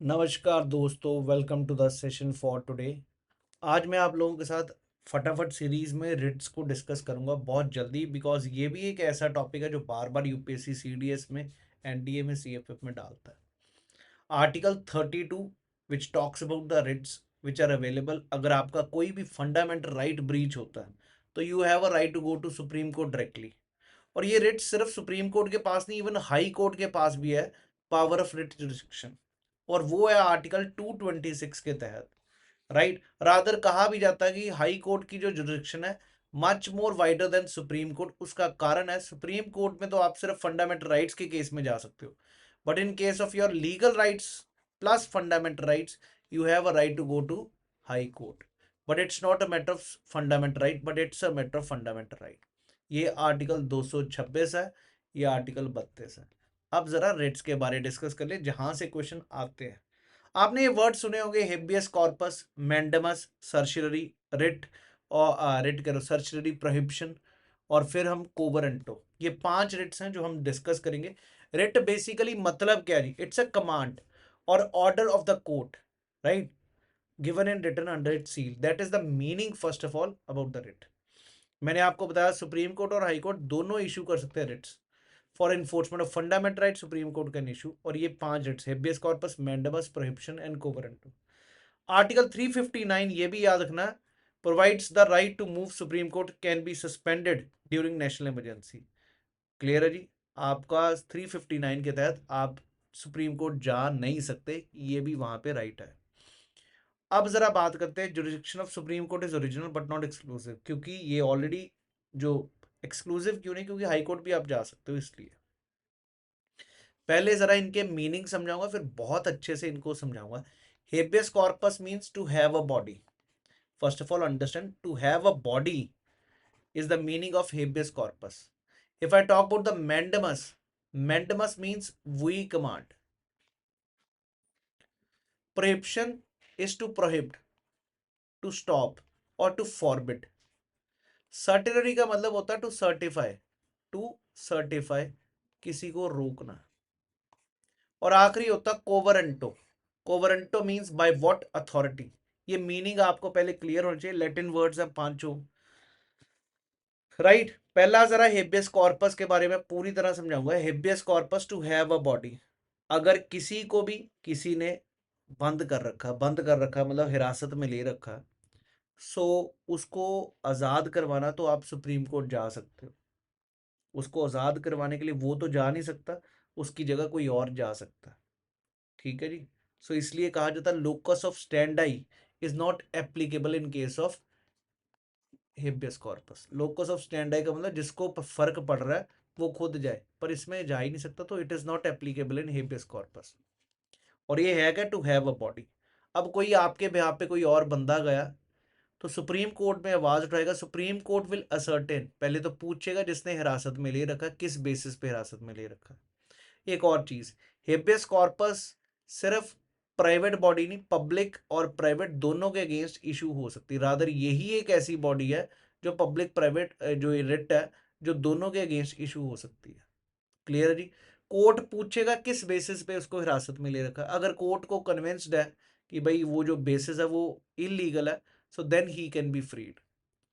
नमस्कार दोस्तों, welcome to the session for today. आज मैं आप लोगों के साथ फटाफट सीरीज में रिट्स को डिस्कस करूंगा बहुत जल्दी, बिकॉज ये भी एक ऐसा टॉपिक है जो बार बार यूपीएससी सीडीएस में, एनडीए में, सीएफएफ में डालता है। Article 32 which talks about the writs which are available. अगर आपका कोई भी फंडामेंटल राइट ब्रीच होता है तो you have a right to go to supreme court directly. और ये रिट सिर्फ सुप्रीम कोर्ट के पास नहीं, इवन हाई कोर्ट के पास भी है पावर ऑफ रिट जुरिस्डिक्शन। और वो है आर्टिकल 226 के तहत। राइट, रादर कहा भी जाता है कि हाई कोर्ट की जो जुरिस्डिक्शन है much more wider than supreme court. उसका कारण है, सुप्रीम कोर्ट में तो आप सिर्फ फंडामेंटल राइट्स के केस में जा सकते हो, but in case of your legal rights plus fundamental rights you have a right to go to high court. But it's not a matter of fundamental right, but it's a matter of fundamental right. ये article 226 है, ये article 32 है। अब जरा rates के बारे में discuss कर ले, जहां से क्वेश्चन आते हैं। आपने ये वर्ड सुने होंगे, हेबियस कॉर्पस, मैंडमस, सर्शिलरी रिट, और रिट करो सर्शिलरी प्रोहिबिशन, और फिर हम कोवरेंटो। ये 5 रिट्स हैं जो हम डिस्कस करेंगे। रिट बेसिकली मतलब क्या है? इट्स अ कमांड और order of the court, right, given and written under it seal. That is the meaning first of all about the writ. मैंने आपको बताया सुप्रीम कोर्ट और हाई कोर्ट दोनों इशू कर सकते हैं writs for enforcement of fundamental right. Supreme court can issue, और ये 5 writs, habeas corpus, mandamus, prohibition and quo warranto. Article 359 ये भी याद रखना, provides the right to move supreme court can be suspended during national emergency. Clear है जी? आपका 359 के तहत आप सुप्रीम कोर्ट जा नहीं सकते, ये भी वहां पे राइट है। अब जरा बात करते हैं, jurisdiction of supreme court is original but not exclusive, क्योंकि ये ऑलरेडी जो एक्सक्लूसिव क्यों नहीं, क्योंकि हाई कोर्ट भी आप जा सकते हो इसलिए। पहले जरा इनके मीनिंग समझाऊंगा, फिर बहुत अच्छे से इनको समझाऊंगा। Habeas corpus means to have a body. First of all understand, to have a body is the meaning of habeas corpus. If I talk about the mandamus, mandamus means we command. Prohibition is to prohibit, to stop or to forbid. सर्टिनरी का मतलब होता है to certify, to certify, किसी को रोकना। और आखिरी होता है कोवरेंटो। कोवरेंटो मींस बाय व्हाट अथॉरिटी। ये मीनिंग आपको पहले क्लियर होना चाहिए। लैटिन वर्ड्स है पांचों, राइट। पहला जरा हेबियस कॉर्पस के बारे में पूरी तरह समझाऊंगा। Habeas corpus to have a body. अगर किसी को भी किसी ने बंद कर रखा मतलब हिरासत में ले रखा, सो उसको आजाद करवाना तो आप सुप्रीम कोर्ट जा सकते हो। उसको आजाद करवाने के लिए वो तो जा नहीं सकता, उसकी जगह कोई और जा सकता है। ठीक है जी? सो इसलिए कहा जाता है locus of स्टैंडाई is not applicable in case of habeas corpus. Locus of स्टैंडाई का मतलब जिसको फर्क पड़ रहा है वो खुद जाए, पर इसमें जा ही नहीं सकता, तो it is not applicable in habeas corpus. और ये है क्या? To have a body. अब कोई आपके बिहाफ पे कोई और बंदा गया तो सुप्रीम कोर्ट में आवाज उठाएगा। सुप्रीम कोर्ट विल असर्टेन, पहले तो पूछेगा जिसने हिरासत में ले रखा किस बेसिस पे हिरासत में ले रखा। एक और चीज, हेबियस कॉर्पस सिर्फ प्राइवेट बॉडी नहीं, पब्लिक और प्राइवेट दोनों के अगेंस्ट इशू हो सकती है। रादर यही एक ऐसी बॉडी है जो पब्लिक प्राइवेट जो रिट है, जो दोनों के अगेंस्ट इशू हो सकती है। क्लियर है जी? कोर्ट पूछेगा किस बेसिस पे उसको हिरासत में ले रखा। अगर कोर्ट को कन्विंस्ड है कि भाई वो जो बेसिस है वो इलीगल है, so then he can be freed.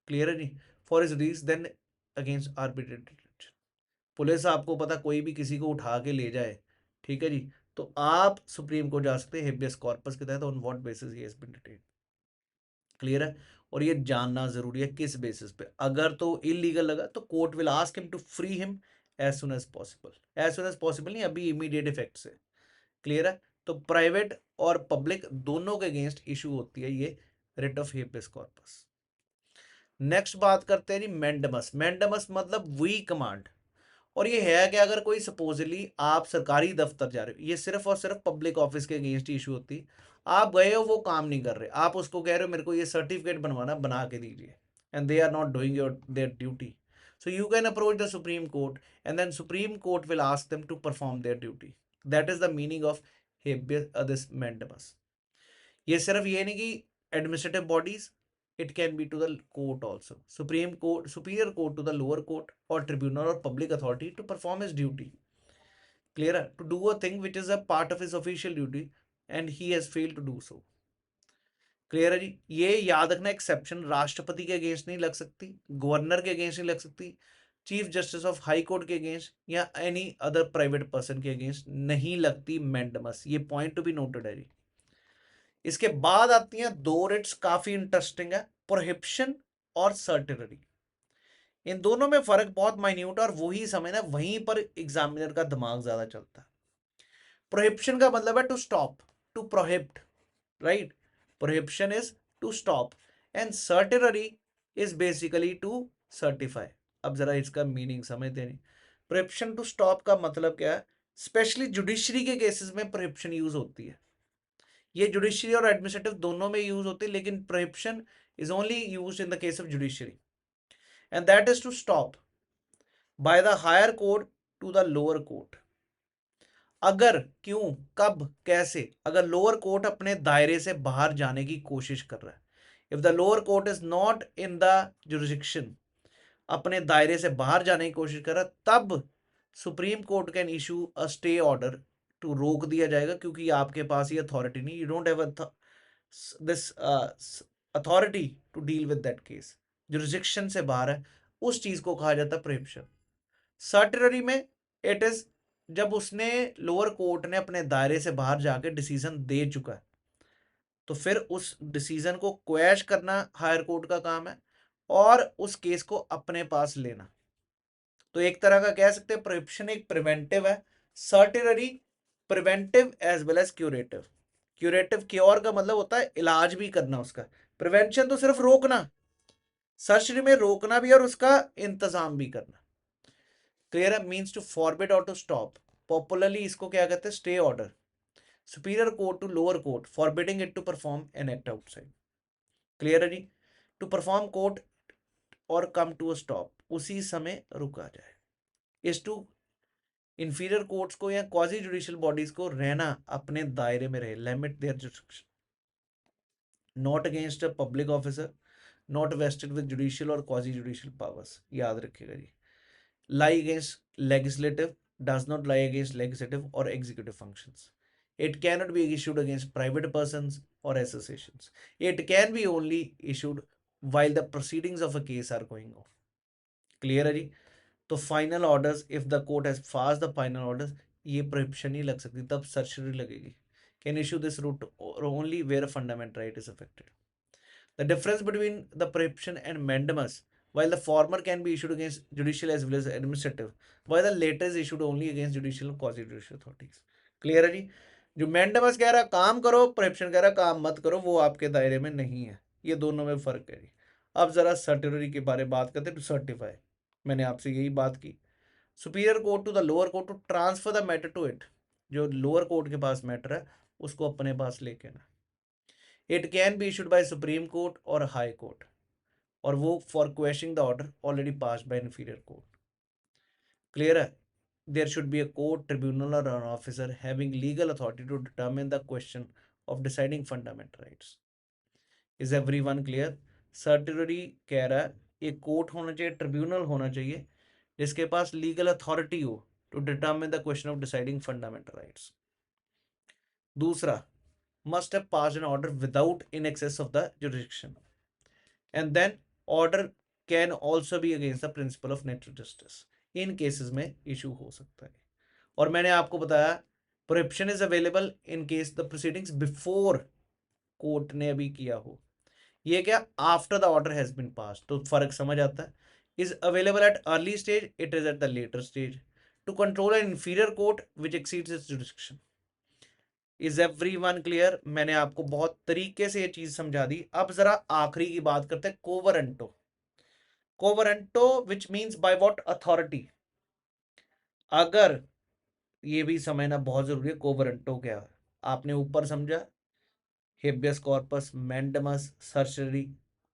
Clear है जी? For is release then against arbitrated. Police आपको पता कोई भी किसी को उठा के ले जाए, ठीक है जी, तो आप सुप्रीम कोर्ट जा सकते हैं हेबियस कॉर्पस के तहत, on what basis he has been detained. Clear है? और ये जानना जरूरी है किस बेसिस पे। अगर तो इलीगल लगा तो court will ask him to free him as soon as possible. As soon as possible नहीं, अभी इमीडिएट इफेक्ट से। क्लियर है? तो प्राइवेट और पब्लिक दोनों के अगेंस्ट इशू होती है ये writ of habeas corpus. Next बात करते हैं जी मैंडमस। मैंडमस मतलब वी कमांड। और ये है कि अगर कोई सपोजली आप सरकारी दफ्तर जा रहे हो, ये सिर्फ और सिर्फ पब्लिक ऑफिस के अगेंस्ट इशू होती। आप गए हो, वो काम नहीं कर रहे, आप उसको कह रहे हो मेरे को ये सर्टिफिकेट बनवाना, बना के दीजिए, and they are not doing your their duty, so you can approach the supreme court and then supreme court will ask them to perform their duty. That is the meaning of habeas this mandamus. ये सिर्फ ये नहीं कि administrative bodies, it can be to the court also, supreme court, superior court to the lower court, or tribunal or public authority to perform his duty. Clear? To do a thing which is a part of his official duty, and he has failed to do so. Clear है जी। ये याद रखना, exception राष्ट्रपति के against नहीं लग सकती, गवर्नर के अगेंस्ट नहीं लग सकती, chief justice of high court के अगेंस्ट या एनी अदर प्राइवेट पर्सन के अगेंस्ट नहीं लगती मैंडेमस। ये पॉइंट टू बी नोटेड है जी। इसके बाद आती हैं दो रिट्स, काफी इंटरेस्टिंग है, प्रोहिबिशन और सर्टिलरी। इन दोनों में फर्क बहुत माइन्यूट और वही समझना, वहीं पर एग्जामिनर का दिमाग ज्यादा चलता है। प्रोहिबिशन का मतलब है to stop, to prohibit, right. Prohibition is to stop and certiorari is basically to certify. अब जरा इसका मीनिंग समझते नहीं। प्रोहिबिशन टू स्टॉप का मतलब क्या है? स्पेशली जुडिशरी के केसेस में प्रोहिबिशन यूज होती है। ये जुडिशरी और एडमिनिस्ट्रेटिव दोनों में यूज होती है, लेकिन prohibition is only used in the case of judiciary and that is to stop by the higher court to the lower court. अगर, क्यों, कब, कैसे, अगर लोअर कोर्ट अपने दायरे से बाहर जाने की कोशिश कर रहा है, if the lower court is not in the jurisdiction, अपने दायरे से बाहर जाने की कोशिश कर रहा है, तब supreme court can issue a stay order, to रोक दिया जाएगा, क्योंकि आपके पास ये अथॉरिटी नहीं, you don't have this authority to deal with that case, jurisdiction से बाहर है, उस चीज को कहा जाता है प्रोहिबिशन। सर्टिलरी में इट इज जब उसने, लोअर कोर्ट ने अपने दायरे से बाहर जाके डिसीजन दे चुका है, तो फिर उस डिसीजन को क्वैश करना हायर कोर्ट का काम है और उस केस को अपने पास लेना। तो एक तरह का कह सकते हैं प्रोहिबिशन एक प्रिवेंटिव है, certiorari preventive as well as curative. Curative, cure का मतलब होता है इलाज भी करना उसका, प्रिवेंशन तो सिर्फ रोकना, सर्जरी में रोकना भी और उसका इंतजाम भी करना। क्लियर है? मीन्स टू फॉरबिड और टू स्टॉप। पॉपुलरली इसको क्या कहते हैं? Stay order. Superior court to lower court forbidding it to perform an act outside. Clear है जी? टू परफॉर्म कोर्ट और कम टू अ स्टॉप, उसी समय रुका जाए। इस टू इंफीरियर कोर्ट्स को या क्वाजी जुडिशियल बॉडीज को रहना अपने दायरे में रहे, limit their jurisdiction, not against a public officer, not vested with judicial और क्वाजी जुडिशियल पावर्स। याद रखिएगा जी। lie against legislative, does not lie against legislative or executive functions. It cannot be issued against private persons or associations. It can be only issued while the proceedings of a case are going on. Clear है जी? तो final orders, if the court has pass the final orders, ये prohibition नहीं लग सकती, तब certiorari लगेगी। Can issue this writ only where fundamental right is affected. The difference between the prohibition and mandamus, while the former can be issued against judicial as well as administrative, while the latter is issued only against judicial and quasi-judicial authorities. Clear है जी? जो mandamus कह रहा काम करो, prohibition कह रहा काम मत करो, वो आपके दायरे में नहीं है। ये दोनों में फर्क है जी। अब जरा सर्टिलरी के बारे में बात करते हैं। टू सर्टिफाई, मैंने आपसे यही बात की, superior court to the lower court to transfer the matter to it, जो लोअर कोर्ट के पास मैटर है उसको अपने पास लेके ना। It can be issued by supreme court और हाई कोर्ट, और वो for questioning the order already passed by inferior court. Clear है? There should be a court, tribunal और an officer having legal authority to determine the question of deciding fundamental rights. Is everyone clear? Certiorari कह रहा है एक court होना चाहिए, tribunal होना चाहिए जिसके पास लीगल अथॉरिटी हो to determine the question of deciding fundamental rights. दूसरा, must have passed an order without in excess of the jurisdiction, and then order can also be against the principle of natural justice. इन cases में issue हो सकता है। और मैंने आपको बताया prohibition is available in case the proceedings before court ने अभी किया हो, ये क्या after the order has been pass, तो फर्क समझ आता है। Is available at early stage, it is at the latter stage to control an inferior court which exceeds its jurisdiction. Is everyone clear? मैंने आपको बहुत तरीके से ये चीज समझा दी। अब जरा आखिरी की बात करते हैं, quo warranto. Quo warranto which means by what authority. अगर, ये भी समझना बहुत जरूरी है, कोवरेंटो क्या है। आपने ऊपर समझा हेबियस कॉर्पस, मैंडेमस, सर्जरी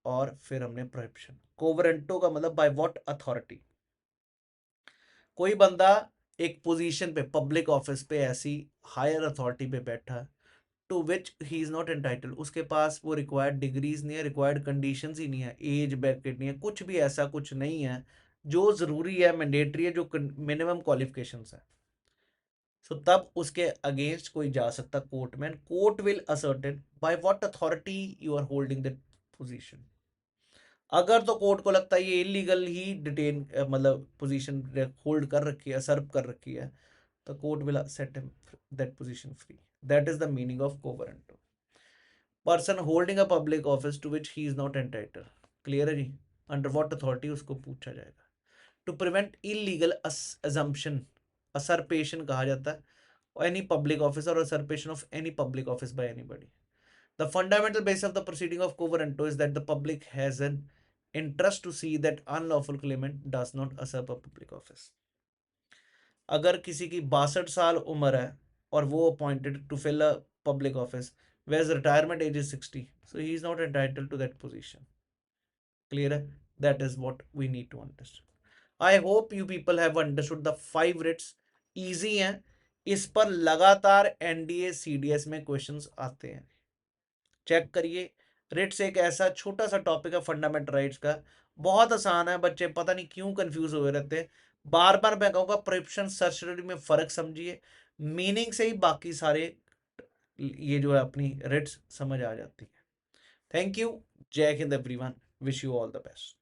और फिर हमने प्रोहिबिशन। कोवरेंटो का मतलब बाय व्हाट अथॉरिटी। कोई बंदा एक पोजीशन पे, पब्लिक ऑफिस पे, ऐसी हायर अथॉरिटी पे बैठा है to which he is not entitle, उसके पास वो रिक्वायर्ड डिग्रीज नहीं है, रिक्वायर्ड कंडीशंस ही नहीं है, एज ब्रैकेट नहीं है, कुछ भी ऐसा कुछ नहीं है जो जरूरी है, मैंडेटरी है, जो मिनिमम क्वालिफिकेशंस है। सो तब उसके अगेंस्ट कोई जा सकता कोर्ट में, and court will ascertain by what authority you are holding that position. अगर तो कोर्ट को लगता है ये इलीगल ही डिटेन मतलब पोजीशन होल्ड कर रखी है, सर्व कर रखी है, तो court will set him that position free. That is the meaning of quo warranto। Person holding a public office to which he is not entitle. Clear है जी? अंडर व्हाट अथॉरिटी उसको पूछा जाएगा। To prevent illegal assumption, usurpation कहा जाता है any public office और usurpation of any public office by anybody. The fundamental basis of the proceeding of quo warranto is that the public has an interest to see that unlawful claimant does not usurp a public office। अगर किसी की 62 साल उम्र है और वो appointed to fill a public office, whereas retirement age is 60, so he is not entitled to that position। Clear है? That is what we need to understand। I hope you people have understood the 5 writs। easy हैं, इस पर लगातार NDA CDS में questions आते हैं, check करिए। Ritz एक ऐसा छोटा सा टॉपिक है फंडामेंटल राइट्स का, बहुत आसान है, बच्चे पता नहीं क्यों कंफ्यूज हुए रहते हैं। बार बार मैं कहूँगा प्रिपरेशन सर्चरी में फर्क समझिए, मीनिंग से ही बाकी सारे ये जो है अपनी रिट्स समझ आ जाती है। Thank you. जय हिंद everyone, wish you all the best.